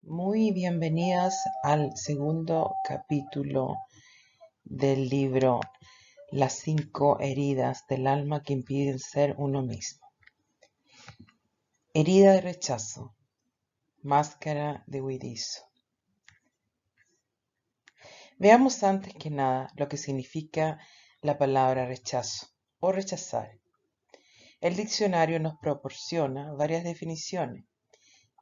Muy bienvenidas al segundo capítulo del libro Las 5 heridas del alma que impiden ser uno mismo. Herida de rechazo, máscara de huidizo. Veamos antes que nada lo que significa la palabra rechazo o rechazar. El diccionario nos proporciona varias definiciones: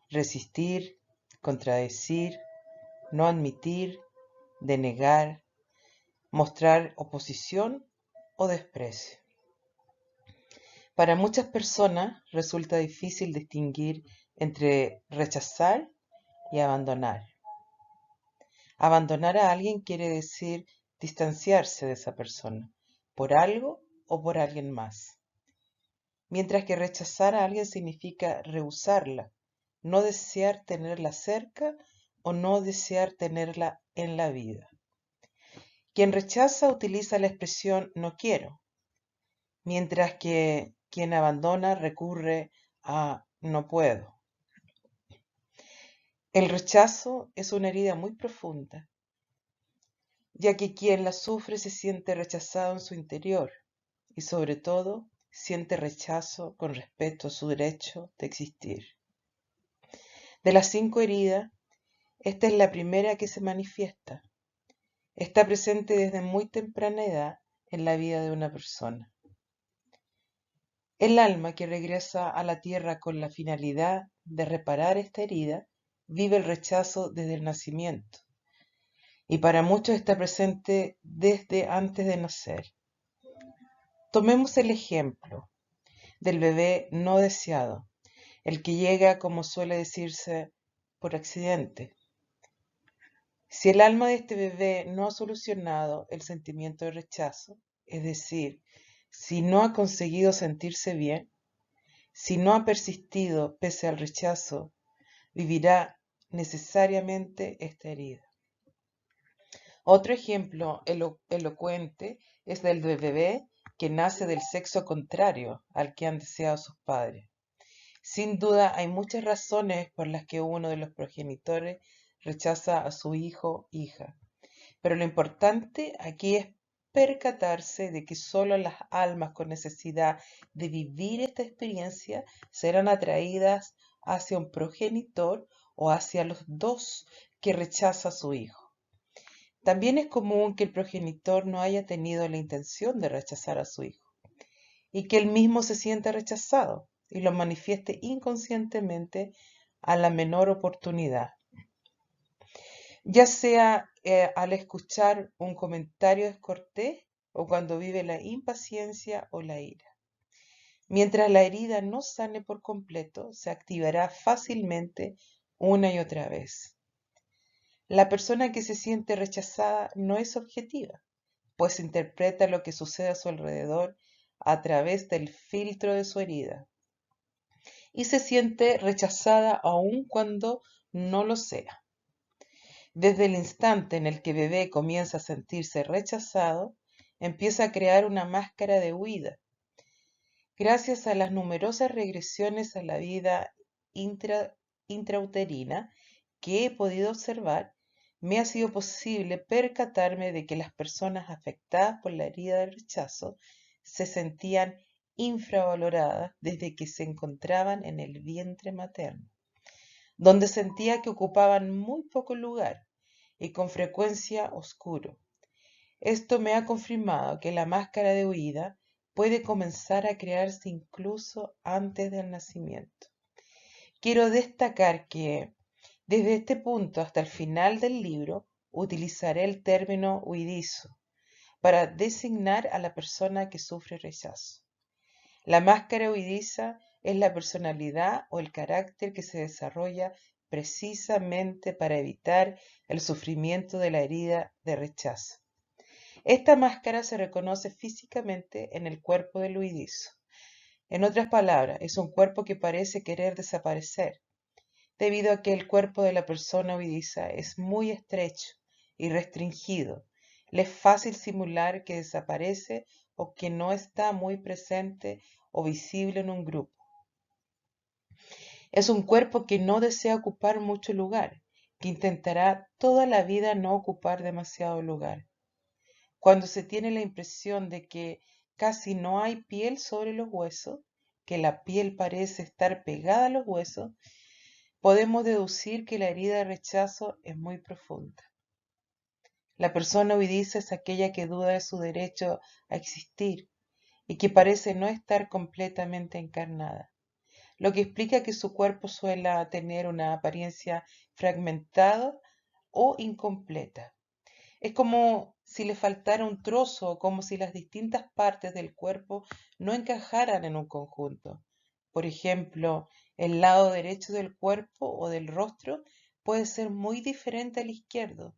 resistir, contradecir, no admitir, denegar, mostrar oposición o desprecio. Para muchas personas resulta difícil distinguir entre rechazar y abandonar. Abandonar a alguien quiere decir distanciarse de esa persona, por algo o por alguien más. Mientras que rechazar a alguien significa rehusarla, no desear tenerla cerca o no desear tenerla en la vida. Quien rechaza utiliza la expresión no quiero, mientras que quien abandona recurre a no puedo. El rechazo es una herida muy profunda, ya que quien la sufre se siente rechazado en su interior y sobre todo siente rechazo con respecto a su derecho de existir. De las 5 heridas, esta es la primera que se manifiesta. Está presente desde muy temprana edad en la vida de una persona. El alma que regresa a la tierra con la finalidad de reparar esta herida vive el rechazo desde el nacimiento y para muchos está presente desde antes de nacer. Tomemos el ejemplo del bebé no deseado, el que llega, como suele decirse, por accidente. Si el alma de este bebé no ha solucionado el sentimiento de rechazo, es decir, si no ha conseguido sentirse bien, si no ha persistido pese al rechazo, vivirá necesariamente esta herida. Otro ejemplo elocuente es del bebé que nace del sexo contrario al que han deseado sus padres. Sin duda hay muchas razones por las que uno de los progenitores rechaza a su hijo o hija, pero lo importante aquí es percatarse de que solo las almas con necesidad de vivir esta experiencia serán atraídas hacia un progenitor o hacia los dos que rechaza a su hijo. También es común que el progenitor no haya tenido la intención de rechazar a su hijo y que él mismo se sienta rechazado y lo manifieste inconscientemente a la menor oportunidad, ya sea al escuchar un comentario descortés o cuando vive la impaciencia o la ira. Mientras la herida no sane por completo, se activará fácilmente una y otra vez. La persona que se siente rechazada no es objetiva, pues interpreta lo que sucede a su alrededor a través del filtro de su herida y se siente rechazada aun cuando no lo sea. Desde el instante en el que bebé comienza a sentirse rechazado, empieza a crear una máscara de huida. Gracias a las numerosas regresiones a la vida intrauterina que he podido observar, me ha sido posible percatarme de que las personas afectadas por la herida del rechazo se sentían infravaloradas desde que se encontraban en el vientre materno, donde sentía que ocupaban muy poco lugar y con frecuencia oscuro. Esto me ha confirmado que la máscara de huida puede comenzar a crearse incluso antes del nacimiento. Quiero destacar que desde este punto hasta el final del libro utilizaré el término huidizo para designar a la persona que sufre rechazo. La máscara huidiza es la personalidad o el carácter que se desarrolla precisamente para evitar el sufrimiento de la herida de rechazo. Esta máscara se reconoce físicamente en el cuerpo del huidizo. En otras palabras, es un cuerpo que parece querer desaparecer, debido a que el cuerpo de la persona huidiza es muy estrecho y restringido. Le es fácil simular que desaparece o que no está muy presente o visible en un grupo. Es un cuerpo que no desea ocupar mucho lugar que intentará toda la vida no ocupar demasiado lugar. Cuando se tiene la impresión de que casi no hay piel sobre los huesos, que la piel parece estar pegada a los huesos, podemos deducir que la herida de rechazo es muy profunda. La persona huidiza es aquella que duda de su derecho a existir y que parece no estar completamente encarnada, lo que explica que su cuerpo suele tener una apariencia fragmentada o incompleta. Es como si le faltara un trozo o como si las distintas partes del cuerpo no encajaran en un conjunto. Por ejemplo, el lado derecho del cuerpo o del rostro puede ser muy diferente al izquierdo.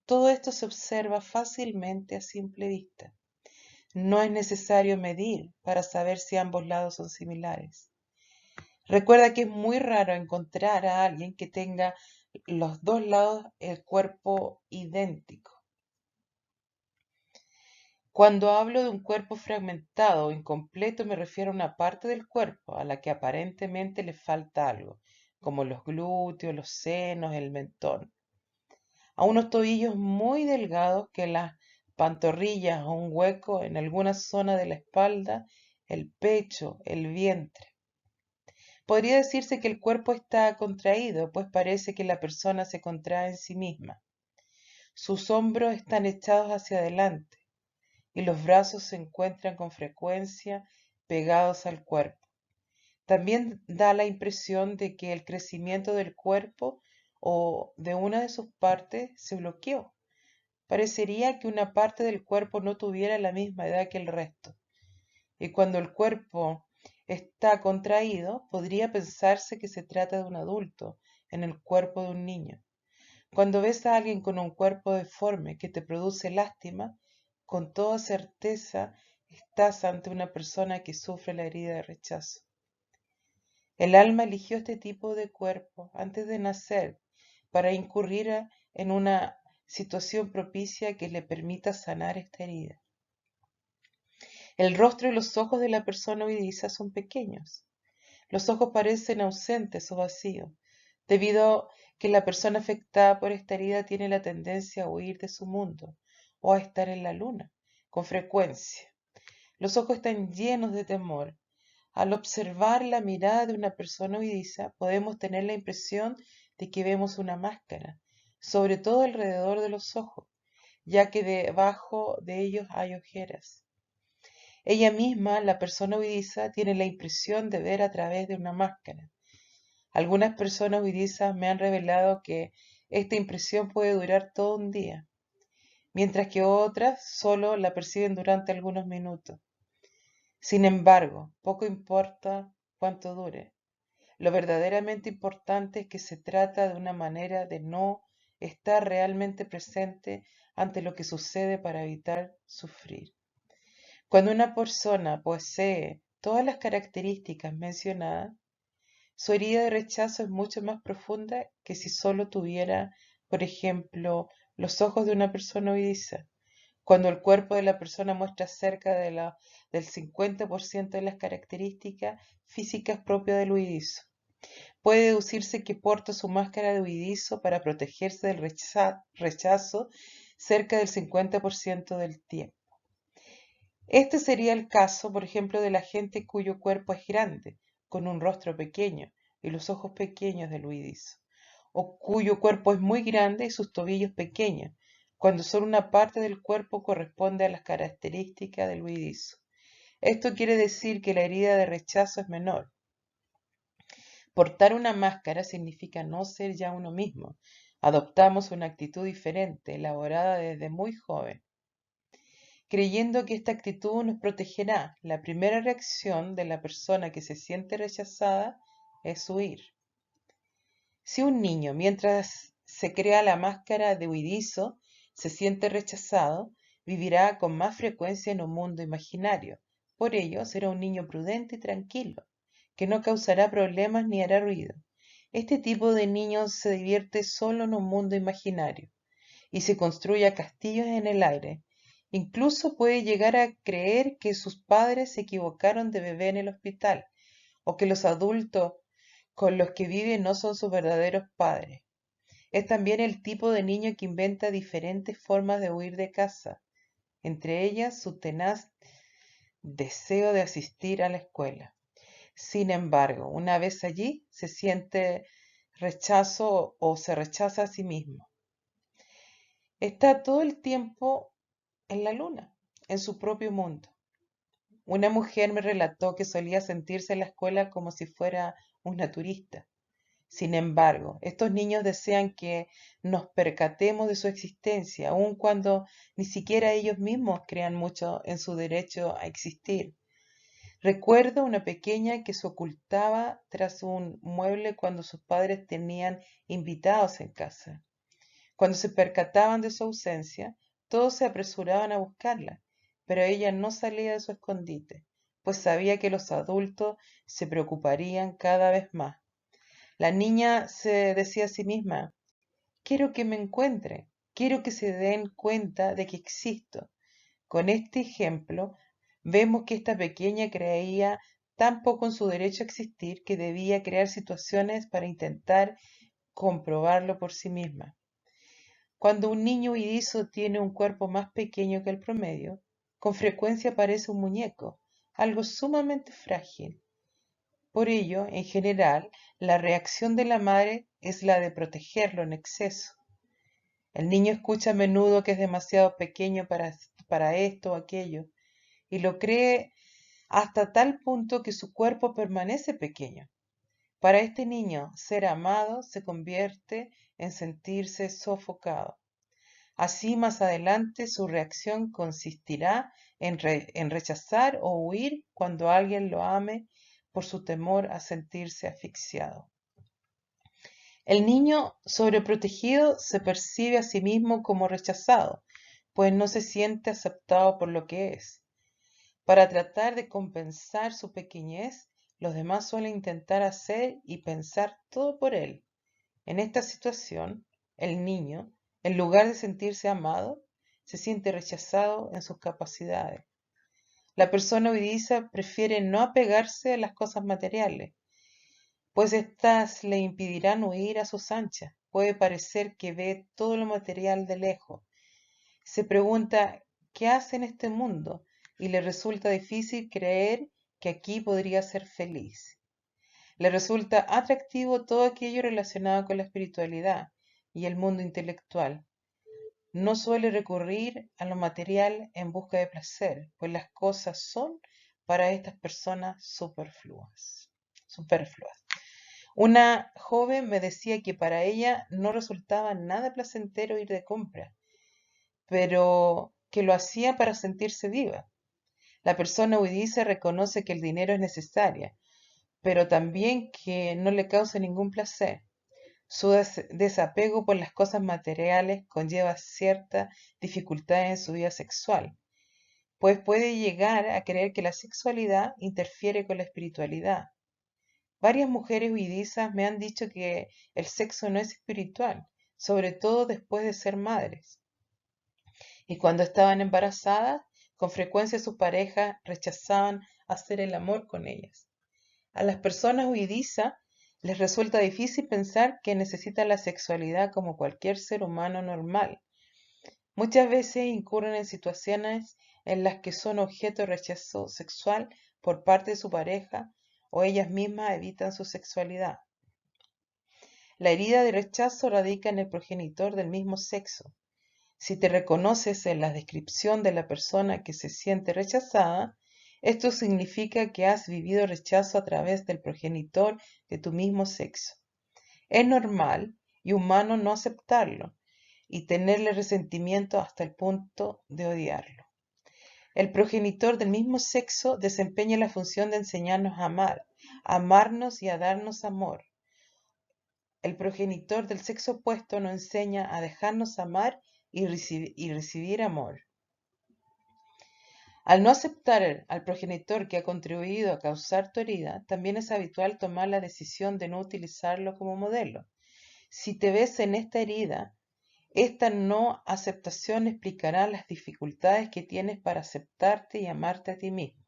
Todo esto se observa fácilmente a simple vista. No es necesario medir para saber si ambos lados son similares. Recuerda que es muy raro encontrar a alguien que tenga los dos lados del cuerpo idéntico. Cuando hablo de un cuerpo fragmentado o incompleto me refiero a una parte del cuerpo a la que aparentemente le falta algo, como los glúteos, los senos, el mentón, a unos tobillos muy delgados que las pantorrillas o un hueco en alguna zona de la espalda, el pecho, el vientre. Podría decirse que el cuerpo está contraído, pues parece que la persona se contrae en sí misma. Sus hombros están echados hacia adelante y los brazos se encuentran con frecuencia pegados al cuerpo. También da la impresión de que el crecimiento del cuerpo o de una de sus partes se bloqueó. Parecería que una parte del cuerpo no tuviera la misma edad que el resto. Y cuando el cuerpo está contraído, podría pensarse que se trata de un adulto en el cuerpo de un niño. Cuando ves a alguien con un cuerpo deforme que te produce lástima, con toda certeza estás ante una persona que sufre la herida de rechazo. El alma eligió este tipo de cuerpo antes de nacer para incurrir en una situación propicia que le permita sanar esta herida. El rostro y los ojos de la persona huidiza son pequeños. Los ojos parecen ausentes o vacíos, debido a que la persona afectada por esta herida tiene la tendencia a huir de su mundo o a estar en la luna con frecuencia. Los ojos están llenos de temor. Al observar la mirada de una persona huidiza, podemos tener la impresión de que vemos una máscara, sobre todo alrededor de los ojos, ya que debajo de ellos hay ojeras. Ella misma, la persona huidiza, tiene la impresión de ver a través de una máscara. Algunas personas huidizas me han revelado que esta impresión puede durar todo un día, mientras que otras solo la perciben durante algunos minutos. Sin embargo, poco importa cuánto dure. Lo verdaderamente importante es que se trata de una manera de no estar realmente presente ante lo que sucede para evitar sufrir. Cuando una persona posee todas las características mencionadas, su herida de rechazo es mucho más profunda que si solo tuviera, por ejemplo, los ojos de una persona huidiza. Cuando el cuerpo de la persona muestra cerca del 50% de las características físicas propias del huidizo, puede deducirse que porta su máscara de huidizo para protegerse del rechazo cerca del 50% del tiempo. Este sería el caso, por ejemplo, de la gente cuyo cuerpo es grande, con un rostro pequeño y los ojos pequeños del huidizo, o cuyo cuerpo es muy grande y sus tobillos pequeños, cuando solo una parte del cuerpo corresponde a las características del huidizo. Esto quiere decir que la herida de rechazo es menor. Portar una máscara significa no ser ya uno mismo. Adoptamos una actitud diferente, elaborada desde muy joven, creyendo que esta actitud nos protegerá. La primera reacción de la persona que se siente rechazada es huir. Si un niño, mientras se crea la máscara de huidizo, se siente rechazado, vivirá con más frecuencia en un mundo imaginario. Por ello, será un niño prudente y tranquilo, que no causará problemas ni hará ruido. Este tipo de niño se divierte solo en un mundo imaginario y se construye castillos en el aire. Incluso puede llegar a creer que sus padres se equivocaron de bebé en el hospital o que los adultos con los que vive no son sus verdaderos padres. Es también el tipo de niño que inventa diferentes formas de huir de casa, entre ellas su tenaz deseo de asistir a la escuela. Sin embargo, una vez allí, se siente rechazo o se rechaza a sí mismo. Está todo el tiempo en la luna, en su propio mundo. Una mujer me relató que solía sentirse en la escuela como si fuera una turista. Sin embargo, estos niños desean que nos percatemos de su existencia, aun cuando ni siquiera ellos mismos crean mucho en su derecho a existir. Recuerdo una pequeña que se ocultaba tras un mueble cuando sus padres tenían invitados en casa. Cuando se percataban de su ausencia, todos se apresuraban a buscarla, pero ella no salía de su escondite, pues sabía que los adultos se preocuparían cada vez más. La niña se decía a sí misma: quiero que me encuentren, quiero que se den cuenta de que existo. Con este ejemplo, vemos que esta pequeña creía tan poco en su derecho a existir que debía crear situaciones para intentar comprobarlo por sí misma. Cuando un niño huidizo tiene un cuerpo más pequeño que el promedio, con frecuencia parece un muñeco, algo sumamente frágil. Por ello, en general, la reacción de la madre es la de protegerlo en exceso. El niño escucha a menudo que es demasiado pequeño para esto o aquello, y lo cree hasta tal punto que su cuerpo permanece pequeño. Para este niño, ser amado se convierte en sentirse sofocado. Así, más adelante, su reacción consistirá en rechazar o huir cuando alguien lo ame por su temor a sentirse asfixiado. El niño sobreprotegido se percibe a sí mismo como rechazado, pues no se siente aceptado por lo que es. Para tratar de compensar su pequeñez, los demás suelen intentar hacer y pensar todo por él. En esta situación, el niño, en lugar de sentirse amado, se siente rechazado en sus capacidades. La persona huidiza prefiere no apegarse a las cosas materiales, pues éstas le impedirán huir a sus anchas. Puede parecer que ve todo lo material de lejos. Se pregunta qué hace en este mundo y le resulta difícil creer que aquí podría ser feliz. Le resulta atractivo todo aquello relacionado con la espiritualidad y el mundo intelectual. No suele recurrir a lo material en busca de placer, pues las cosas son para estas personas superfluas. Una joven me decía que para ella no resultaba nada placentero ir de compra, pero que lo hacía para sentirse viva. La persona huidiza reconoce que el dinero es necesario, pero también que no le causa ningún placer. Su desapego por las cosas materiales conlleva cierta dificultad en su vida sexual, pues puede llegar a creer que la sexualidad interfiere con la espiritualidad. Varias mujeres huidizas me han dicho que el sexo no es espiritual, sobre todo después de ser madres. Y cuando estaban embarazadas, con frecuencia sus parejas rechazaban hacer el amor con ellas. A las personas huidizas les resulta difícil pensar que necesitan la sexualidad como cualquier ser humano normal. Muchas veces incurren en situaciones en las que son objeto de rechazo sexual por parte de su pareja o ellas mismas evitan su sexualidad. La herida de rechazo radica en el progenitor del mismo sexo. Si te reconoces en la descripción de la persona que se siente rechazada, esto significa que has vivido rechazo a través del progenitor de tu mismo sexo. Es normal y humano no aceptarlo y tenerle resentimiento hasta el punto de odiarlo. El progenitor del mismo sexo desempeña la función de enseñarnos a amar, a amarnos y a darnos amor. El progenitor del sexo opuesto nos enseña a dejarnos amar y recibir amor. Al no aceptar al progenitor que ha contribuido a causar tu herida, también es habitual tomar la decisión de no utilizarlo como modelo. Si te ves en esta herida, esta no aceptación explicará las dificultades que tienes para aceptarte y amarte a ti mismo.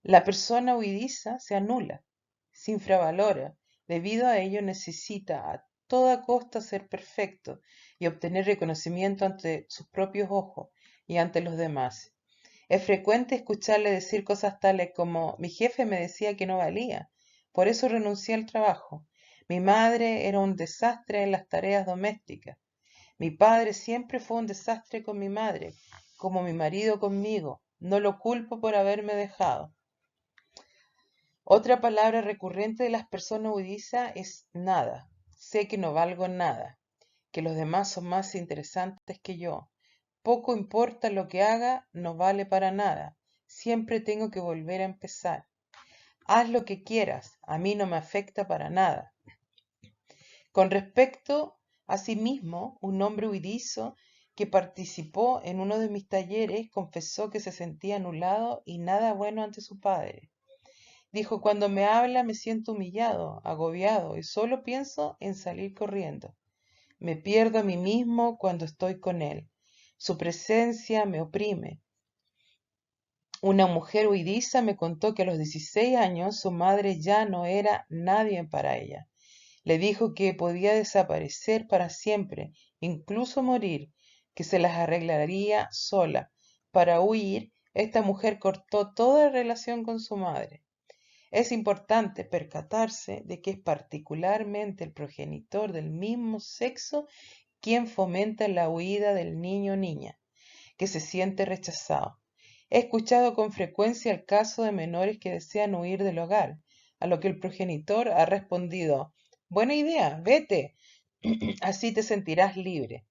La persona huidiza se anula, se infravalora, debido a ello necesita toda costa ser perfecto y obtener reconocimiento ante sus propios ojos y ante los demás. Es frecuente escucharle decir cosas tales como: mi jefe me decía que no valía, por eso renuncié al trabajo. Mi madre era un desastre en las tareas domésticas. Mi padre siempre fue un desastre con mi madre, como mi marido conmigo. No lo culpo por haberme dejado. Otra palabra recurrente de las personas huidizas es nada. Sé que no valgo nada, que los demás son más interesantes que yo. Poco importa lo que haga, no vale para nada. Siempre tengo que volver a empezar. Haz lo que quieras, a mí no me afecta para nada. Con respecto a sí mismo, un hombre huidizo que participó en uno de mis talleres confesó que se sentía anulado y nada bueno ante su padre. Dijo: cuando me habla me siento humillado, agobiado y solo pienso en salir corriendo. Me pierdo a mí mismo cuando estoy con él. Su presencia me oprime. Una mujer huidiza me contó que a los 16 años su madre ya no era nadie para ella. Le dijo que podía desaparecer para siempre, incluso morir, que se las arreglaría sola. Para huir, esta mujer cortó toda relación con su madre. Es importante percatarse de que es particularmente el progenitor del mismo sexo quien fomenta la huida del niño o niña, que se siente rechazado. He escuchado con frecuencia el caso de menores que desean huir del hogar, a lo que el progenitor ha respondido: buena idea, vete, así te sentirás libre.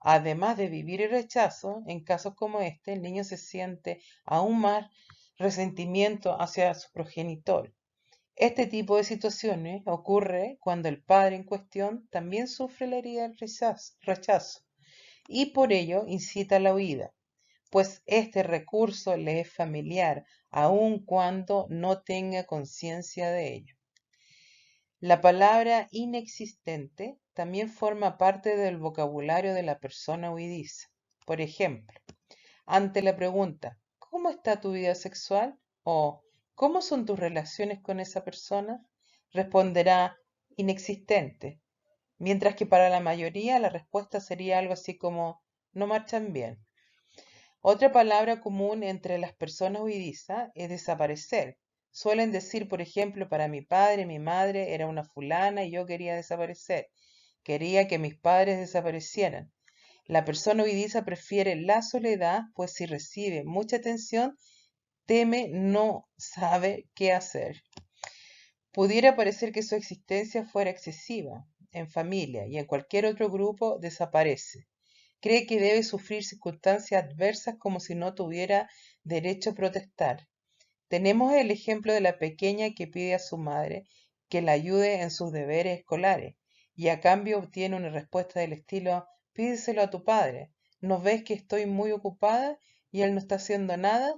Además de vivir el rechazo, en casos como este, el niño se siente aún más resentimiento hacia su progenitor. Este tipo de situaciones ocurre cuando el padre en cuestión también sufre la herida del rechazo y por ello incita a la huida, pues este recurso le es familiar, aun cuando no tenga conciencia de ello. La palabra inexistente también forma parte del vocabulario de la persona huidiza. Por ejemplo, ante la pregunta: ¿cómo está tu vida sexual? O ¿cómo son tus relaciones con esa persona?, responderá: inexistente, mientras que para la mayoría la respuesta sería algo así como: no marchan bien. Otra palabra común entre las personas huidizas es desaparecer. Suelen decir, por ejemplo: para mi padre, mi madre era una fulana y yo quería desaparecer. Quería que mis padres desaparecieran. La persona huidiza prefiere la soledad, pues si recibe mucha atención, teme no sabe qué hacer. Pudiera parecer que su existencia fuera excesiva. En familia y en cualquier otro grupo desaparece. Cree que debe sufrir circunstancias adversas como si no tuviera derecho a protestar. Tenemos el ejemplo de la pequeña que pide a su madre que la ayude en sus deberes escolares y a cambio obtiene una respuesta del estilo: pídeselo a tu padre, ¿no ves que estoy muy ocupada y él no está haciendo nada?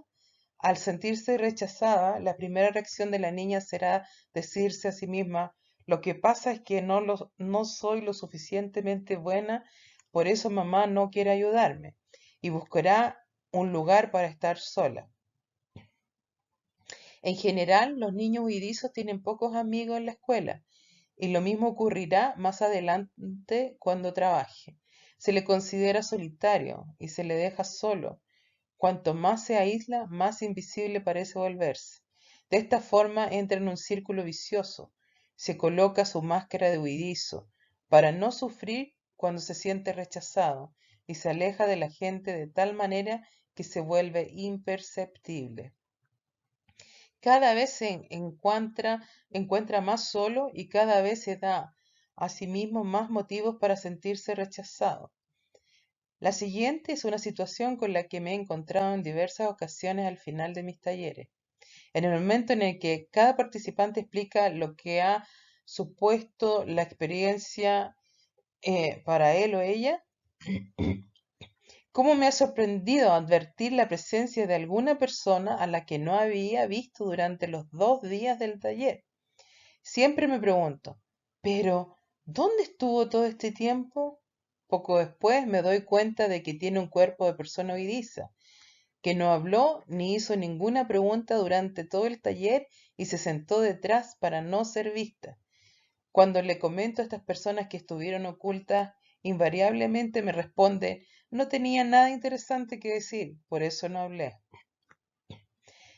Al sentirse rechazada, la primera reacción de la niña será decirse a sí misma: lo que pasa es que no soy lo suficientemente buena, por eso mamá no quiere ayudarme, y buscará un lugar para estar sola. En general, los niños huidizos tienen pocos amigos en la escuela, y lo mismo ocurrirá más adelante cuando trabaje. Se le considera solitario y se le deja solo. Cuanto más se aísla, más invisible parece volverse. De esta forma entra en un círculo vicioso. Se coloca su máscara de huidizo para no sufrir cuando se siente rechazado y se aleja de la gente de tal manera que se vuelve imperceptible. Cada vez se encuentra más solo y cada vez se da a sí mismo más motivos para sentirse rechazado. La siguiente es una situación con la que me he encontrado en diversas ocasiones al final de mis talleres. En el momento en el que cada participante explica lo que ha supuesto la experiencia para él o ella, cómo me ha sorprendido advertir la presencia de alguna persona a la que no había visto durante los 2 días del taller. Siempre me pregunto: ¿pero dónde estuvo todo este tiempo? Poco después me doy cuenta de que tiene un cuerpo de persona huidiza, que no habló ni hizo ninguna pregunta durante todo el taller y se sentó detrás para no ser vista. Cuando le comento a estas personas que estuvieron ocultas, invariablemente me responde, no tenía nada interesante que decir, por eso no hablé.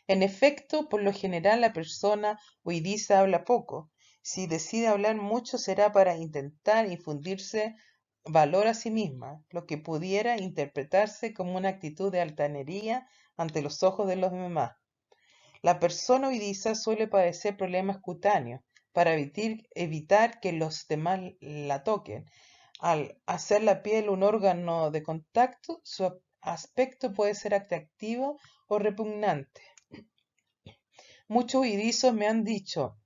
En efecto, por lo general la persona huidiza habla poco. Si decide hablar mucho será para intentar infundirse valor a sí misma, lo que pudiera interpretarse como una actitud de altanería ante los ojos de los demás. La persona huidiza suele padecer problemas cutáneos para evitar que los demás la toquen. Al hacer la piel un órgano de contacto, su aspecto puede ser atractivo o repugnante. Muchos huidizos me han dicho,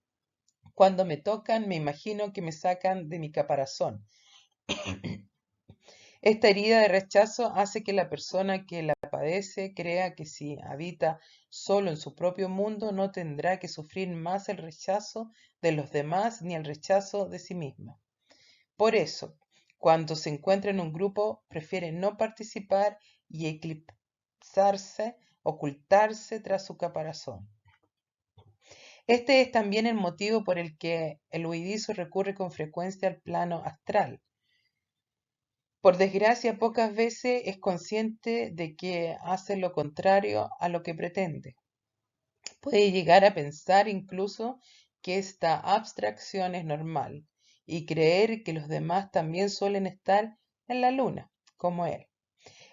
cuando me tocan me imagino que me sacan de mi caparazón. Esta herida de rechazo hace que la persona que la padece crea que si habita solo en su propio mundo no tendrá que sufrir más el rechazo de los demás ni el rechazo de sí misma. Por eso, cuando se encuentra en un grupo, prefiere no participar y eclipsarse, ocultarse tras su caparazón. Este es también el motivo por el que el huidizo recurre con frecuencia al plano astral. Por desgracia, pocas veces es consciente de que hace lo contrario a lo que pretende. Puede llegar a pensar incluso que esta abstracción es normal y creer que los demás también suelen estar en la luna, como él.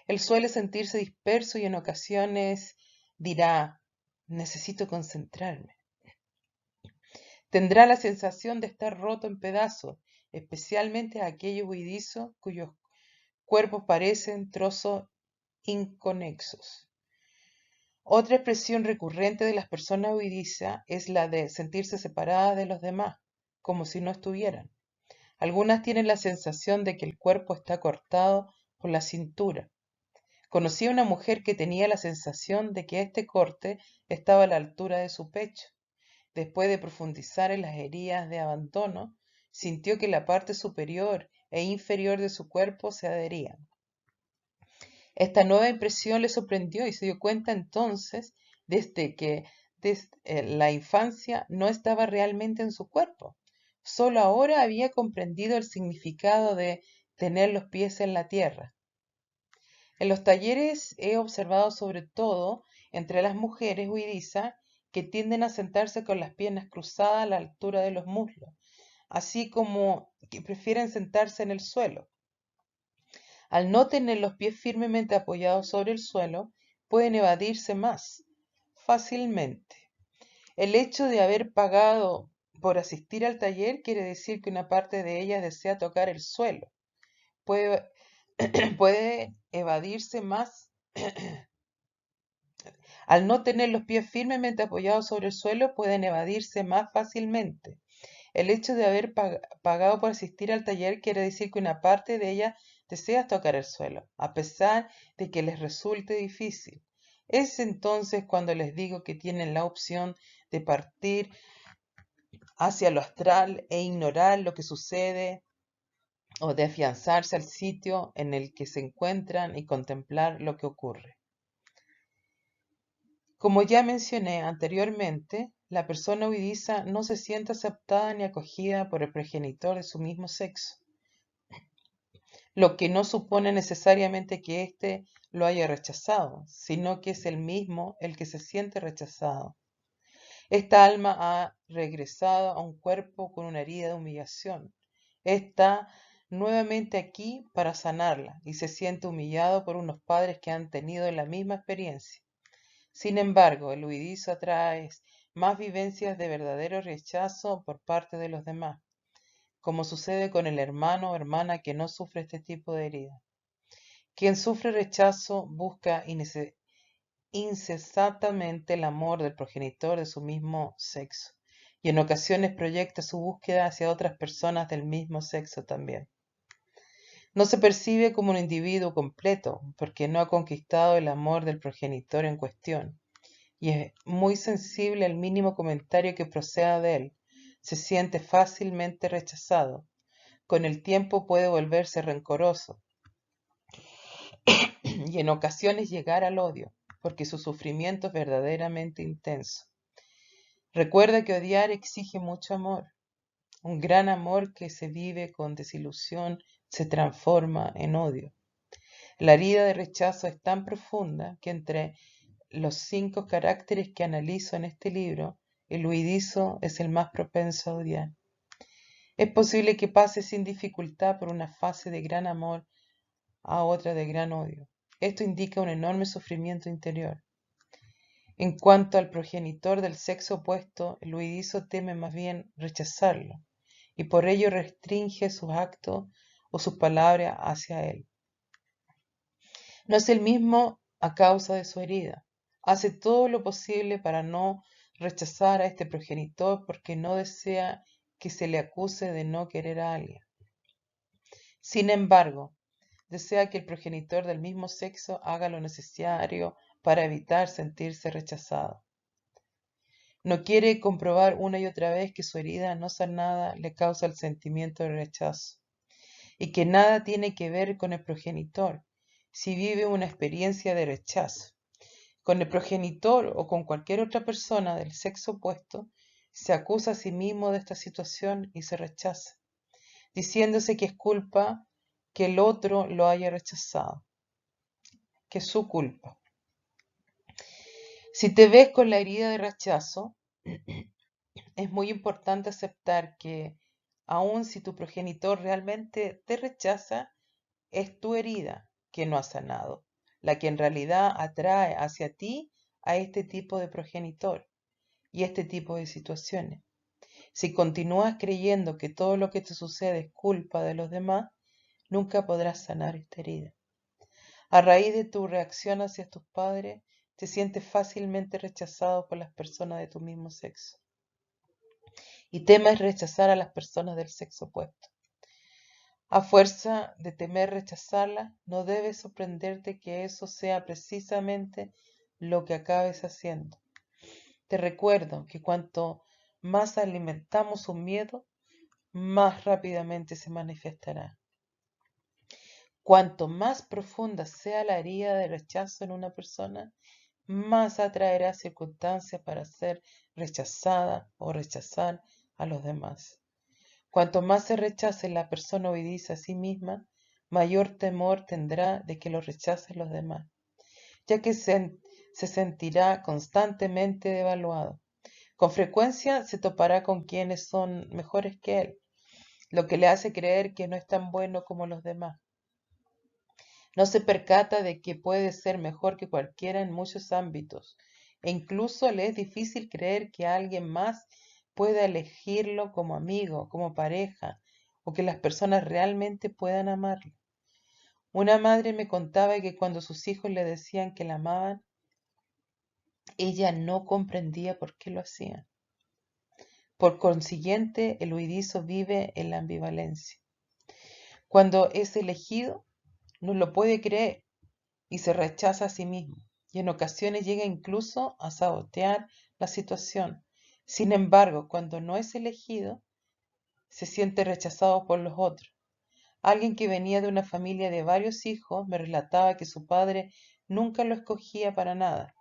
Él suele sentirse disperso y en ocasiones dirá, necesito concentrarme. Tendrá la sensación de estar roto en pedazos, especialmente a aquellos huidizos cuyos cuerpos parecen trozos inconexos. Otra expresión recurrente de las personas huidizas es la de sentirse separadas de los demás, como si no estuvieran. Algunas tienen la sensación de que el cuerpo está cortado por la cintura. Conocí a una mujer que tenía la sensación de que este corte estaba a la altura de su pecho. Después de profundizar en las heridas de abandono, sintió que la parte superior e inferior de su cuerpo se adherían. Esta nueva impresión le sorprendió y se dio cuenta entonces desde que desde la infancia no estaba realmente en su cuerpo. Solo ahora había comprendido el significado de tener los pies en la tierra. En los talleres he observado sobre todo entre las mujeres huidizas que tienden a sentarse con las piernas cruzadas a la altura de los muslos, así como que prefieren sentarse en el suelo. Al no tener los pies firmemente apoyados sobre el suelo, pueden evadirse más fácilmente. El hecho de haber pagado por asistir al taller quiere decir que una parte de ellas desea tocar el suelo. Puede, puede evadirse más. Al no tener los pies firmemente apoyados sobre el suelo, pueden evadirse más fácilmente. El hecho de haber pagado por asistir al taller quiere decir que una parte de ella desea tocar el suelo, a pesar de que les resulte difícil. Es entonces cuando les digo que tienen la opción de partir hacia lo astral e ignorar lo que sucede o de afianzarse al sitio en el que se encuentran y contemplar lo que ocurre. Como ya mencioné anteriormente, la persona huidiza no se siente aceptada ni acogida por el progenitor de su mismo sexo, lo que no supone necesariamente que éste lo haya rechazado, sino que es él mismo el que se siente rechazado. Esta alma ha regresado a un cuerpo con una herida de humillación. Está nuevamente aquí para sanarla y se siente humillado por unos padres que han tenido la misma experiencia. Sin embargo, el huidizo atrae más vivencias de verdadero rechazo por parte de los demás, como sucede con el hermano o hermana que no sufre este tipo de herida. Quien sufre rechazo busca incesantemente el amor del progenitor de su mismo sexo, y en ocasiones proyecta su búsqueda hacia otras personas del mismo sexo también. No se percibe como un individuo completo, porque no ha conquistado el amor del progenitor en cuestión, y es muy sensible al mínimo comentario que proceda de él. Se siente fácilmente rechazado. Con el tiempo puede volverse rencoroso y en ocasiones llegar al odio, porque su sufrimiento es verdaderamente intenso. Recuerda que odiar exige mucho amor. Un gran amor que se vive con desilusión se transforma en odio. La herida de rechazo es tan profunda que entre los 5 caracteres que analizo en este libro, el huidizo es el más propenso a odiar. Es posible que pase sin dificultad por una fase de gran amor a otra de gran odio. Esto indica un enorme sufrimiento interior. En cuanto al progenitor del sexo opuesto, el huidizo teme más bien rechazarlo y por ello restringe sus actos o sus palabras hacia él. No es el mismo a causa de su herida. Hace todo lo posible para no rechazar a este progenitor porque no desea que se le acuse de no querer a alguien. Sin embargo, desea que el progenitor del mismo sexo haga lo necesario para evitar sentirse rechazado. No quiere comprobar una y otra vez que su herida no sanada le causa el sentimiento de rechazo y que nada tiene que ver con el progenitor si vive una experiencia de rechazo. Con el progenitor o con cualquier otra persona del sexo opuesto, se acusa a sí mismo de esta situación y se rechaza, diciéndose que es culpa que el otro lo haya rechazado, que es su culpa. Si te ves con la herida de rechazo, es muy importante aceptar que, aun si tu progenitor realmente te rechaza, es tu herida que no ha sanado, la que en realidad atrae hacia ti a este tipo de progenitor y este tipo de situaciones. Si continúas creyendo que todo lo que te sucede es culpa de los demás, nunca podrás sanar esta herida. A raíz de tu reacción hacia tus padres, te sientes fácilmente rechazado por las personas de tu mismo sexo y temes rechazar a las personas del sexo opuesto. A fuerza de temer rechazarlas, no debes sorprenderte que eso sea precisamente lo que acabes haciendo. Te recuerdo que cuanto más alimentamos un miedo, más rápidamente se manifestará. Cuanto más profunda sea la herida de rechazo en una persona, más atraerá circunstancias para ser rechazada o rechazar a los demás. Cuanto más se rechace la persona huidiza a sí misma, mayor temor tendrá de que lo rechacen los demás, ya que se sentirá constantemente devaluado. Con frecuencia se topará con quienes son mejores que él, lo que le hace creer que no es tan bueno como los demás. No se percata de que puede ser mejor que cualquiera en muchos ámbitos, e incluso le es difícil creer que alguien más pueda elegirlo como amigo, como pareja, o que las personas realmente puedan amarlo. Una madre me contaba que cuando sus hijos le decían que la amaban, ella no comprendía por qué lo hacían. Por consiguiente, el huidizo vive en la ambivalencia. Cuando es elegido, no lo puede creer y se rechaza a sí mismo, y en ocasiones llega incluso a sabotear la situación. Sin embargo, cuando no es elegido, se siente rechazado por los otros. Alguien que venía de una familia de varios hijos me relataba que su padre nunca lo escogía para nada,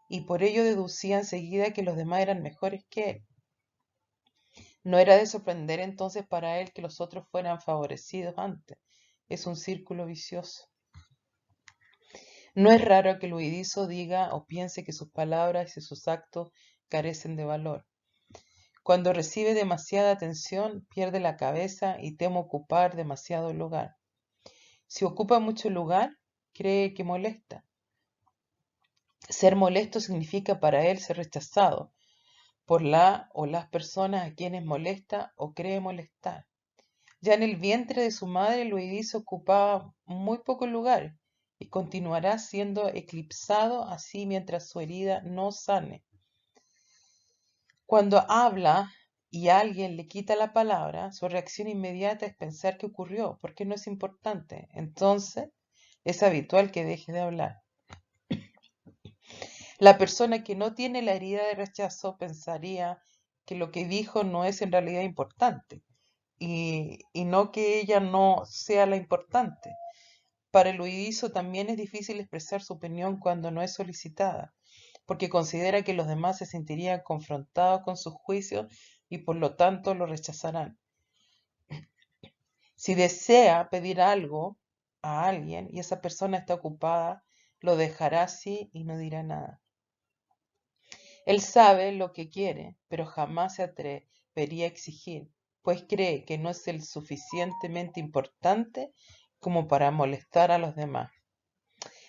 y por ello deducía enseguida que los demás eran mejores que él. No era de sorprender entonces para él que los otros fueran favorecidos antes. Es un círculo vicioso. No es raro que el huidizo diga o piense que sus palabras y sus actos carecen de valor. Cuando recibe demasiada atención, pierde la cabeza y teme ocupar demasiado lugar. Si ocupa mucho lugar, cree que molesta. Ser molesto significa para él ser rechazado por la o las personas a quienes molesta o cree molestar. Ya en el vientre de su madre, el huidizo ocupaba muy poco lugar y continuará siendo eclipsado así mientras su herida no sane. Cuando habla y alguien le quita la palabra, su reacción inmediata es pensar qué ocurrió, porque no es importante. Entonces, es habitual que deje de hablar. La persona que no tiene la herida de rechazo pensaría que lo que dijo no es en realidad importante y no que ella no sea la importante. Para el huidizo también es difícil expresar su opinión cuando no es solicitada, porque considera que los demás se sentirían confrontados con sus juicios y por lo tanto lo rechazarán. Si desea pedir algo a alguien y esa persona está ocupada, lo dejará así y no dirá nada. Él sabe lo que quiere, pero jamás se atrevería a exigir, pues cree que no es el suficientemente importante como para molestar a los demás.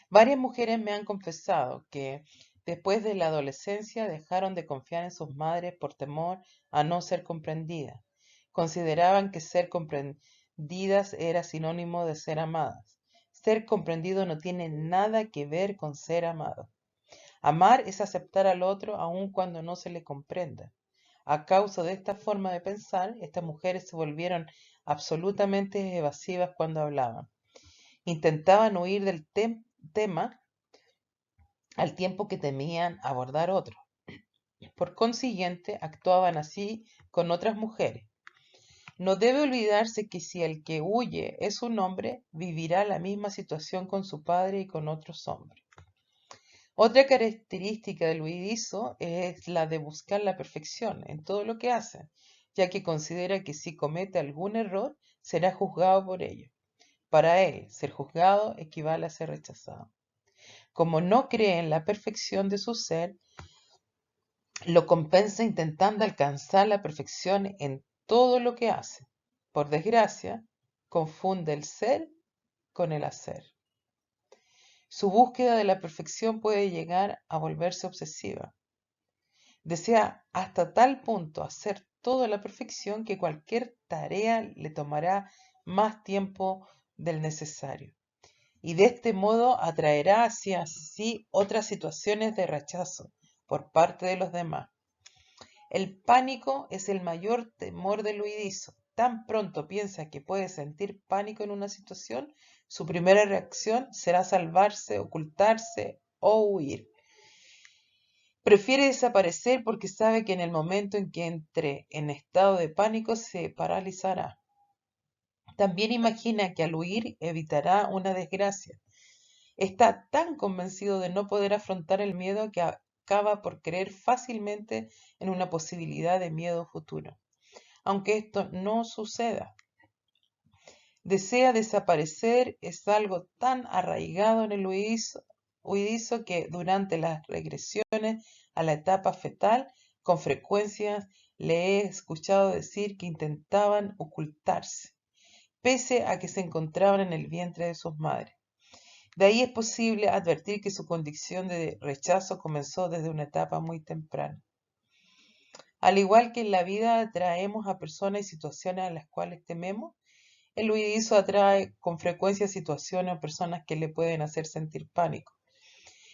Varias mujeres me han confesado que después de la adolescencia dejaron de confiar en sus madres por temor a no ser comprendidas. Consideraban que ser comprendidas era sinónimo de ser amadas. Ser comprendido no tiene nada que ver con ser amado. Amar es aceptar al otro aun cuando no se le comprenda. A causa de esta forma de pensar, estas mujeres se volvieron absolutamente evasivas cuando hablaban. Intentaban huir del tema al tiempo que temían abordar otro. Por consiguiente, actuaban así con otras mujeres. No debe olvidarse que si el que huye es un hombre, vivirá la misma situación con su padre y con otros hombres. Otra característica del huidizo es la de buscar la perfección en todo lo que hace, ya que considera que si comete algún error, será juzgado por ello. Para él, ser juzgado equivale a ser rechazado. Como no cree en la perfección de su ser, lo compensa intentando alcanzar la perfección en todo lo que hace. Por desgracia, confunde el ser con el hacer. Su búsqueda de la perfección puede llegar a volverse obsesiva. Desea hasta tal punto hacer todo a la perfección que cualquier tarea le tomará más tiempo del necesario. Y de este modo atraerá hacia sí otras situaciones de rechazo por parte de los demás. El pánico es el mayor temor del huidizo. Tan pronto piensa que puede sentir pánico en una situación, su primera reacción será salvarse, ocultarse o huir. Prefiere desaparecer porque sabe que en el momento en que entre en estado de pánico se paralizará. También imagina que al huir evitará una desgracia. Está tan convencido de no poder afrontar el miedo que acaba por creer fácilmente en una posibilidad de miedo futuro. Aunque esto no suceda, desea desaparecer, es algo tan arraigado en el huidizo que durante las regresiones a la etapa fetal, con frecuencia le he escuchado decir que intentaban ocultarse, pese a que se encontraban en el vientre de sus madres. De ahí es posible advertir que su condición de rechazo comenzó desde una etapa muy temprana. Al igual que en la vida atraemos a personas y situaciones a las cuales tememos, el huidizo atrae con frecuencia situaciones o personas que le pueden hacer sentir pánico,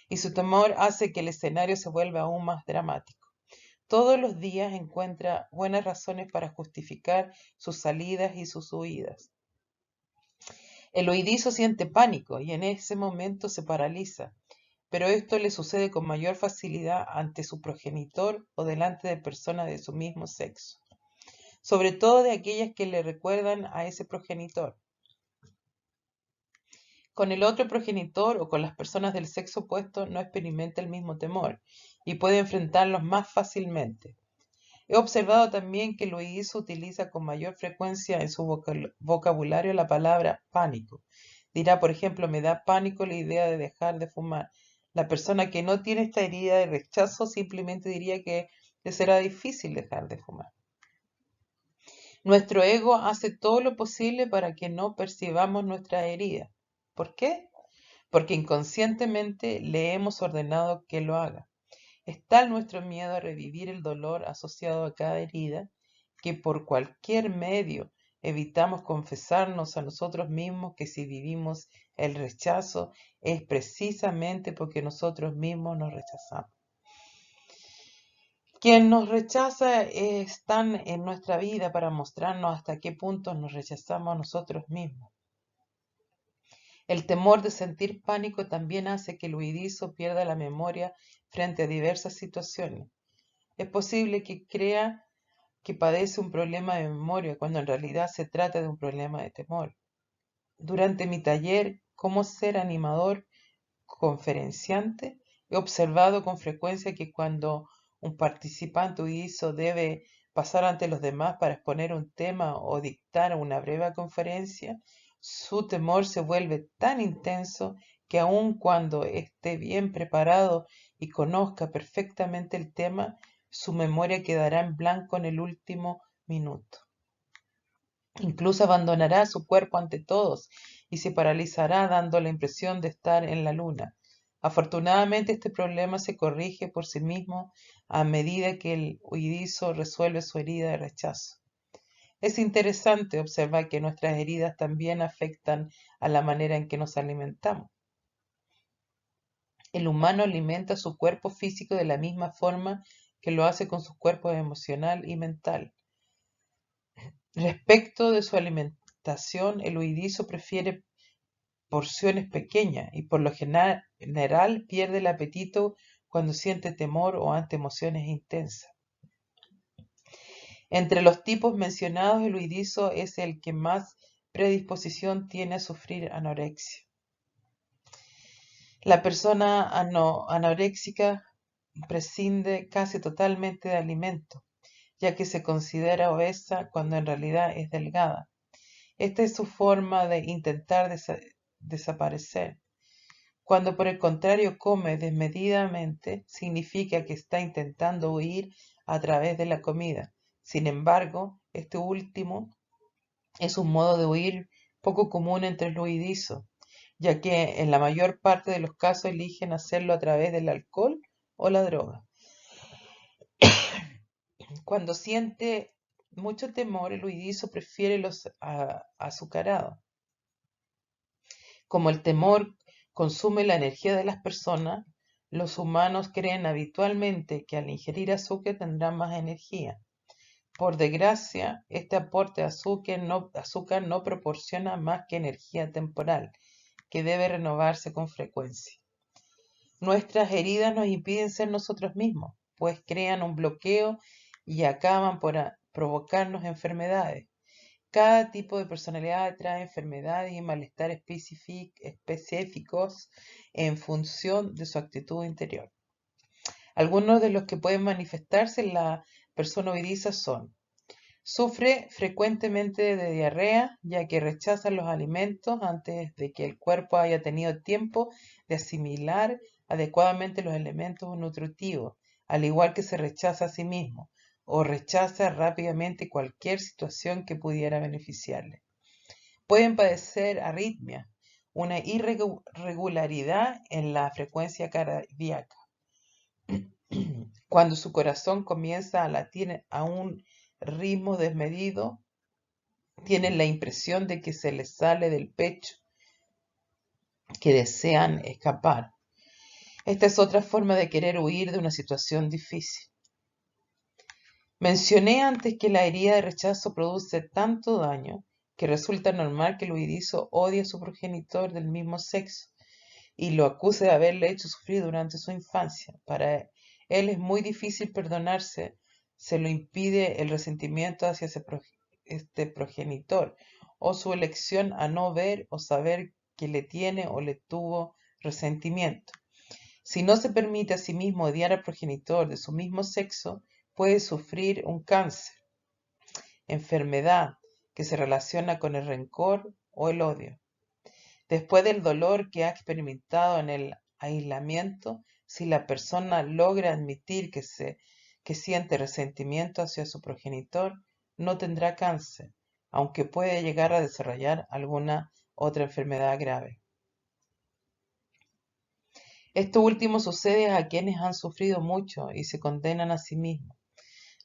y su temor hace que el escenario se vuelva aún más dramático. Todos los días encuentra buenas razones para justificar sus salidas y sus huidas. El huidizo siente pánico y en ese momento se paraliza, pero esto le sucede con mayor facilidad ante su progenitor o delante de personas de su mismo sexo, sobre todo de aquellas que le recuerdan a ese progenitor. Con el otro progenitor o con las personas del sexo opuesto no experimenta el mismo temor y puede enfrentarlos más fácilmente. He observado también que el huidizo utiliza con mayor frecuencia en su vocabulario la palabra pánico. Dirá, por ejemplo, me da pánico la idea de dejar de fumar. La persona que no tiene esta herida de rechazo simplemente diría que le será difícil dejar de fumar. Nuestro ego hace todo lo posible para que no percibamos nuestra herida. ¿Por qué? Porque inconscientemente le hemos ordenado que lo haga. Es tal nuestro miedo a revivir el dolor asociado a cada herida que por cualquier medio evitamos confesarnos a nosotros mismos que si vivimos el rechazo es precisamente porque nosotros mismos nos rechazamos. Quien nos rechaza están en nuestra vida para mostrarnos hasta qué punto nos rechazamos a nosotros mismos. El temor de sentir pánico también hace que el huidizo pierda la memoria frente a diversas situaciones. Es posible que crea que padece un problema de memoria cuando en realidad se trata de un problema de temor. Durante mi taller, Cómo ser animador conferenciante, He observado con frecuencia que cuando un participante huidizo debe pasar ante los demás para exponer un tema o dictar una breve conferencia, su temor se vuelve tan intenso que aun cuando esté bien preparado y conozca perfectamente el tema, su memoria quedará en blanco en el último minuto. Incluso abandonará su cuerpo ante todos y se paralizará dando la impresión de estar en la luna. Afortunadamente este problema se corrige por sí mismo a medida que el huidizo resuelve su herida de rechazo. Es interesante observar que nuestras heridas también afectan a la manera en que nos alimentamos. El humano alimenta su cuerpo físico de la misma forma que lo hace con su cuerpo emocional y mental. Respecto de su alimentación, el huidizo prefiere porciones pequeñas y por lo general pierde el apetito cuando siente temor o ante emociones intensas. Entre los tipos mencionados, el huidizo es el que más predisposición tiene a sufrir anorexia. La persona anoréxica prescinde casi totalmente de alimentos, ya que se considera obesa cuando en realidad es delgada. Esta es su forma de intentar desaparecer. Cuando por el contrario come desmedidamente, significa que está intentando huir a través de la comida. Sin embargo, este último es un modo de huir poco común entre los huidizos, ya que en la mayor parte de los casos eligen hacerlo a través del alcohol o la droga. Cuando siente mucho temor, el huidizo prefiere los azucarados. Como el temor consume la energía de las personas, los humanos creen habitualmente que al ingerir azúcar tendrán más energía. Por desgracia, este aporte de azúcar no proporciona más que energía temporal, que debe renovarse con frecuencia. Nuestras heridas nos impiden ser nosotros mismos, pues crean un bloqueo y acaban por provocarnos enfermedades. Cada tipo de personalidad trae enfermedades y malestar específicos en función de su actitud interior. Algunos de los que pueden manifestarse en la persona huidiza son: sufre frecuentemente de diarrea, ya que rechaza los alimentos antes de que el cuerpo haya tenido tiempo de asimilar adecuadamente los elementos nutritivos, al igual que se rechaza a sí mismo, o rechaza rápidamente cualquier situación que pudiera beneficiarle. Pueden padecer arritmia, una irregularidad en la frecuencia cardíaca. Cuando su corazón comienza a latir a un ritmo desmedido, tienen la impresión de que se les sale del pecho, que desean escapar. Esta es otra forma de querer huir de una situación difícil. Mencioné antes que la herida de rechazo produce tanto daño que resulta normal que el huidizo odie a su progenitor del mismo sexo y lo acuse de haberle hecho sufrir durante su infancia. Para él es muy difícil perdonarse, se lo impide el resentimiento hacia este progenitor o su elección a no ver o saber que le tiene o le tuvo resentimiento. Si no se permite a sí mismo odiar al progenitor de su mismo sexo, puede sufrir un cáncer, enfermedad que se relaciona con el rencor o el odio. Después del dolor que ha experimentado en el aislamiento, si la persona logra admitir que siente resentimiento hacia su progenitor, no tendrá cáncer, aunque puede llegar a desarrollar alguna otra enfermedad grave. Esto último sucede a quienes han sufrido mucho y se condenan a sí mismos.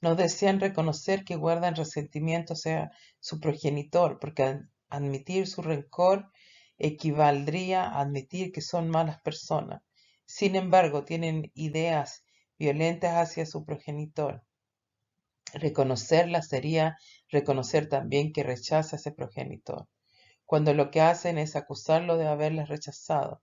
No desean reconocer que guardan resentimiento hacia su progenitor, porque admitir su rencor equivaldría a admitir que son malas personas. Sin embargo, tienen ideas violentas hacia su progenitor. Reconocerlas sería reconocer también que rechaza a ese progenitor, cuando lo que hacen es acusarlo de haberlas rechazado.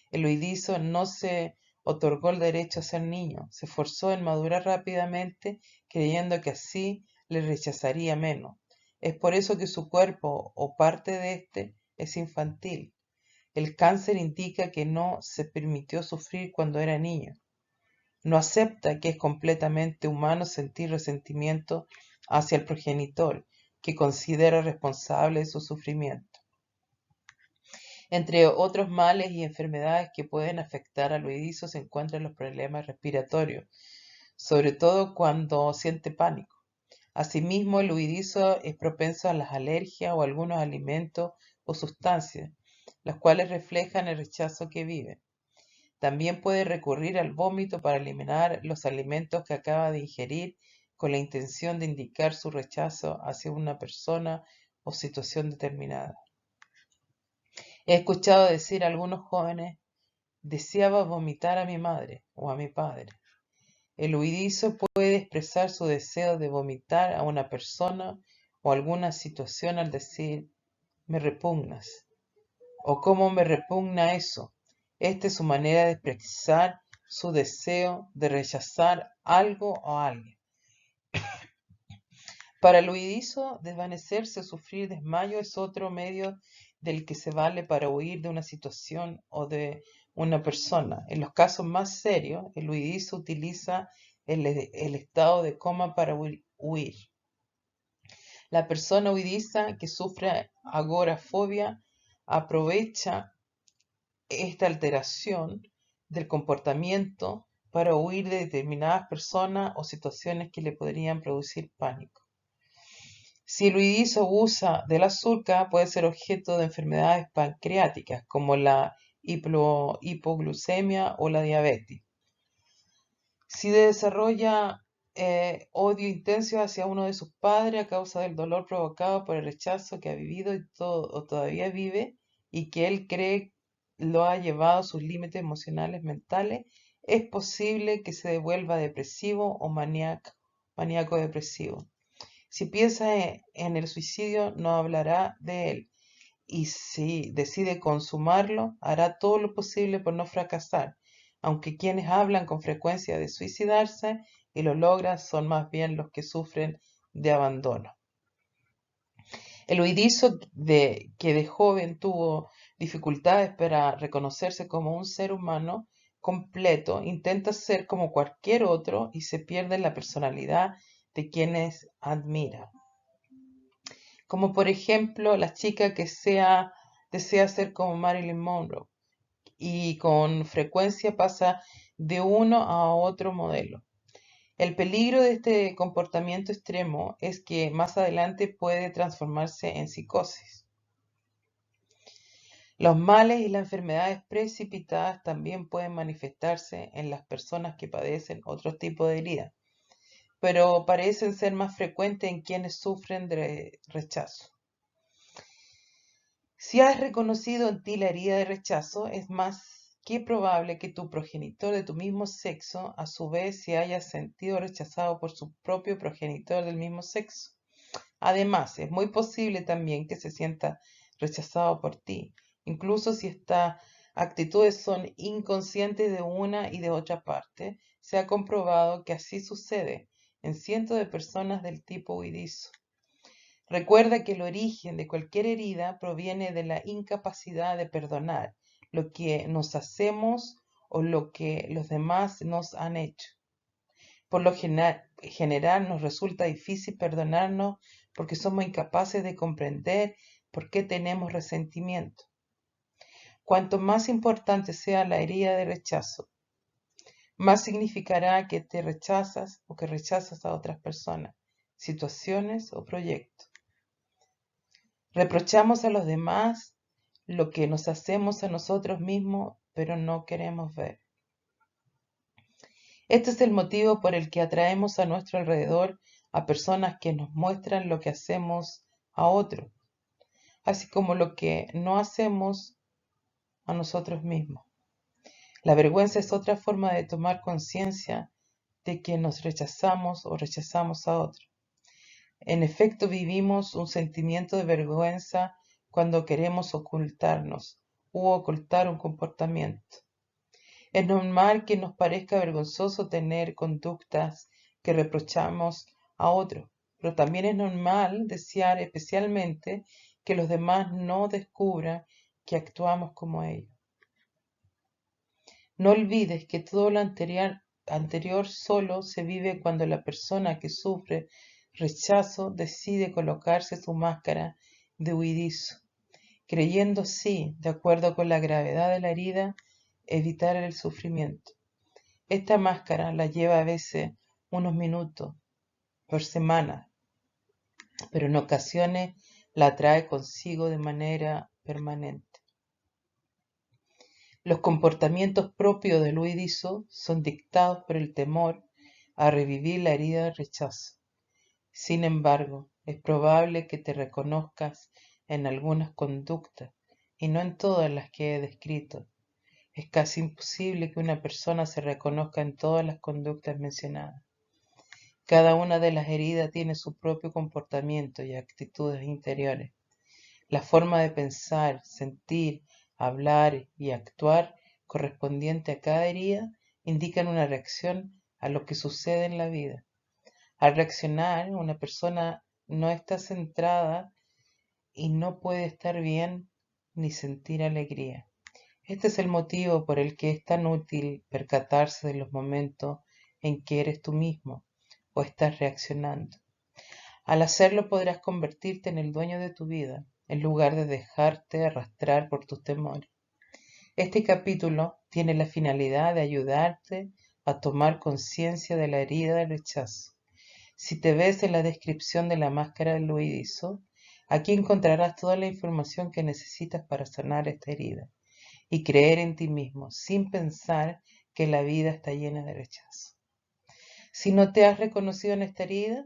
El huidizo no se otorgó el derecho a ser niño, se esforzó en madurar rápidamente, creyendo que así le rechazaría menos. Es por eso que su cuerpo o parte de este es infantil. El cáncer indica que no se permitió sufrir cuando era niño. No acepta que es completamente humano sentir resentimiento hacia el progenitor, que considera responsable de su sufrimiento. Entre otros males y enfermedades que pueden afectar al huidizo se encuentran los problemas respiratorios, sobre todo cuando siente pánico. Asimismo, el huidizo es propenso a las alergias o a algunos alimentos o sustancias, las cuales reflejan el rechazo que vive. También puede recurrir al vómito para eliminar los alimentos que acaba de ingerir con la intención de indicar su rechazo hacia una persona o situación determinada. He escuchado decir a algunos jóvenes: deseaba vomitar a mi madre o a mi padre. El huidizo puede expresar su deseo de vomitar a una persona o alguna situación al decir: me repugnas, o cómo me repugna eso. Esta es su manera de expresar su deseo de rechazar algo o alguien. Para el huidizo, desvanecerse o sufrir desmayo es otro medio del que se vale para huir de una situación o de una persona. En los casos más serios, el huidizo utiliza el estado de coma para huir. La persona huidiza que sufre agorafobia aprovecha esta alteración del comportamiento para huir de determinadas personas o situaciones que le podrían producir pánico. Si el huidizo abusa del azúcar, puede ser objeto de enfermedades pancreáticas como la hipoglucemia o la diabetes. Si desarrolla odio intenso hacia uno de sus padres a causa del dolor provocado por el rechazo que ha vivido o todavía vive y que él cree lo ha llevado a sus límites emocionales mentales, es posible que se devuelva depresivo o maníaco depresivo. Si piensa en el suicidio, no hablará de él, y si decide consumarlo, hará todo lo posible por no fracasar, aunque quienes hablan con frecuencia de suicidarse y lo logran son más bien los que sufren de abandono. El huidizo que de joven tuvo dificultades para reconocerse como un ser humano completo, intenta ser como cualquier otro y se pierde en la personalidad de quienes admira. Como por ejemplo la chica que desea ser como Marilyn Monroe y con frecuencia pasa de uno a otro modelo. El peligro de este comportamiento extremo es que más adelante puede transformarse en psicosis. Los males y las enfermedades precipitadas también pueden manifestarse en las personas que padecen otro tipo de heridas, pero parecen ser más frecuentes en quienes sufren de rechazo. Si has reconocido en ti la herida de rechazo, es más que probable que tu progenitor de tu mismo sexo a su vez se haya sentido rechazado por su propio progenitor del mismo sexo. Además, es muy posible también que se sienta rechazado por ti, incluso si estas actitudes son inconscientes de una y de otra parte. Se ha comprobado que así sucede en cientos de personas del tipo huidizo. Recuerda que el origen de cualquier herida proviene de la incapacidad de perdonar lo que nos hacemos o lo que los demás nos han hecho. Por lo general nos resulta difícil perdonarnos porque somos incapaces de comprender por qué tenemos resentimiento. Cuanto más importante sea la herida de rechazo, más significará que te rechazas o que rechazas a otras personas, situaciones o proyectos. Reprochamos a los demás lo que nos hacemos a nosotros mismos, pero no queremos ver. Este es el motivo por el que atraemos a nuestro alrededor a personas que nos muestran lo que hacemos a otros, así como lo que no hacemos a nosotros mismos. La vergüenza es otra forma de tomar conciencia de que nos rechazamos o rechazamos a otros. En efecto, vivimos un sentimiento de vergüenza cuando queremos ocultarnos u ocultar un comportamiento. Es normal que nos parezca vergonzoso tener conductas que reprochamos a otros, pero también es normal desear especialmente que los demás no descubran que actuamos como ellos. No olvides que todo lo anterior solo se vive cuando la persona que sufre rechazo decide colocarse su máscara de huidizo, creyendo sí, de acuerdo con la gravedad de la herida, evitar el sufrimiento. Esta máscara la lleva a veces unos minutos por semana, pero en ocasiones la trae consigo de manera permanente. Los comportamientos propios del huidizo son dictados por el temor a revivir la herida de rechazo. Sin embargo, es probable que te reconozcas en algunas conductas y no en todas las que he descrito. Es casi imposible que una persona se reconozca en todas las conductas mencionadas. Cada una de las heridas tiene su propio comportamiento y actitudes interiores. La forma de pensar, sentir, hablar y actuar correspondiente a cada herida indican una reacción a lo que sucede en la vida. Al reaccionar, una persona no está centrada y no puede estar bien ni sentir alegría. Este es el motivo por el que es tan útil percatarse de los momentos en que eres tú mismo o estás reaccionando. Al hacerlo podrás convertirte en el dueño de tu vida, en lugar de dejarte arrastrar por tus temores. Este capítulo tiene la finalidad de ayudarte a tomar conciencia de la herida del rechazo. Si te ves en la descripción de la máscara del huidizo, aquí encontrarás toda la información que necesitas para sanar esta herida y creer en ti mismo, sin pensar que la vida está llena de rechazo. Si no te has reconocido en esta herida,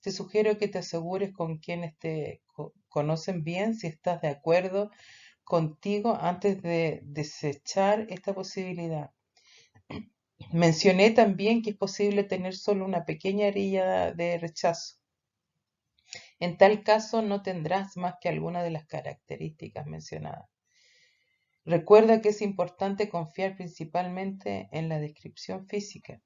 te sugiero que te asegures con quienes te conocen bien si estás de acuerdo contigo antes de desechar esta posibilidad. Mencioné también que es posible tener solo una pequeña herida de rechazo. En tal caso no tendrás más que alguna de las características mencionadas. Recuerda que es importante confiar principalmente en la descripción física,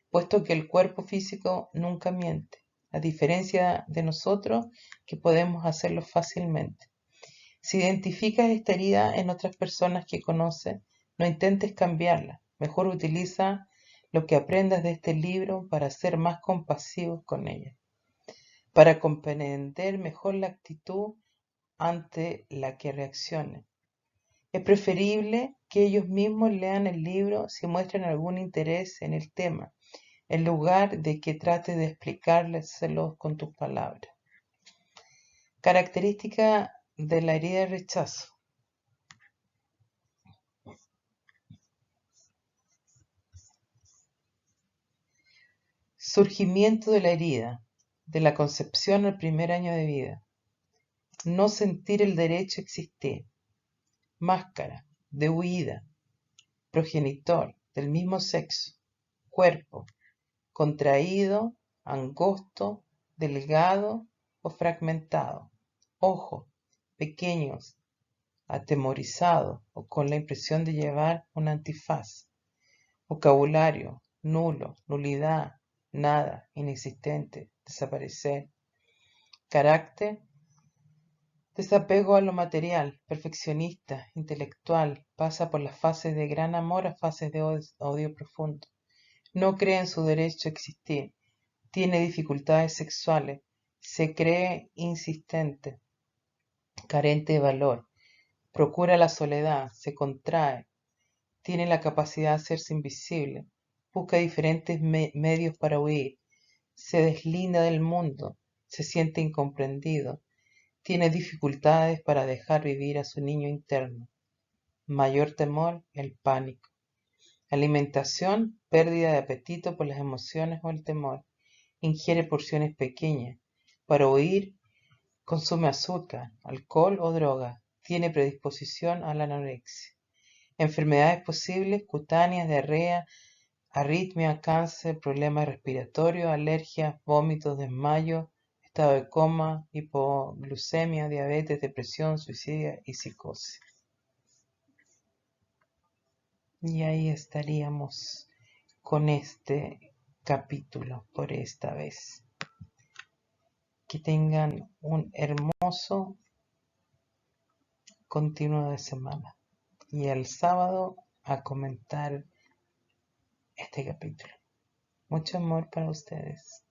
puesto que el cuerpo físico nunca miente, a diferencia de nosotros que podemos hacerlo fácilmente. Si identificas esta herida en otras personas que conoces, no intentes cambiarla. Mejor utiliza lo que aprendas de este libro para ser más compasivos con ella, para comprender mejor la actitud ante la que reaccionen. Es preferible que ellos mismos lean el libro si muestran algún interés en el tema, en lugar de que trates de explicárselos con tus palabras. Característica de la herida de rechazo. Surgimiento de la herida, de la concepción al primer año de vida. No sentir el derecho a existir. Máscara, de huida. Progenitor, del mismo sexo. Cuerpo, contraído, angosto, delgado o fragmentado. Ojos, pequeños, atemorizados o con la impresión de llevar un antifaz. Vocabulario, nulo, nulidad, nada, inexistente, desaparecer. Carácter, desapego a lo material, perfeccionista, intelectual, pasa por las fases de gran amor a fases de odio profundo. No cree en su derecho a existir, tiene dificultades sexuales, se cree insistente, carente de valor, procura la soledad, se contrae, tiene la capacidad de hacerse invisible, busca diferentes medios para huir, se deslinda del mundo, se siente incomprendido, tiene dificultades para dejar vivir a su niño interno. Mayor temor, el pánico. Alimentación, pérdida de apetito por las emociones o el temor. Ingiere porciones pequeñas. Para huir, consume azúcar, alcohol o droga. Tiene predisposición a la anorexia. Enfermedades posibles, cutáneas, diarrea, arritmia, cáncer, problemas respiratorios, alergias, vómitos, desmayo, estado de coma, hipoglucemia, diabetes, depresión, suicidio y psicosis. Y ahí estaríamos con este capítulo por esta vez. Que tengan un hermoso continuo de semana. Y el sábado a comentar este capítulo. Mucho amor para ustedes.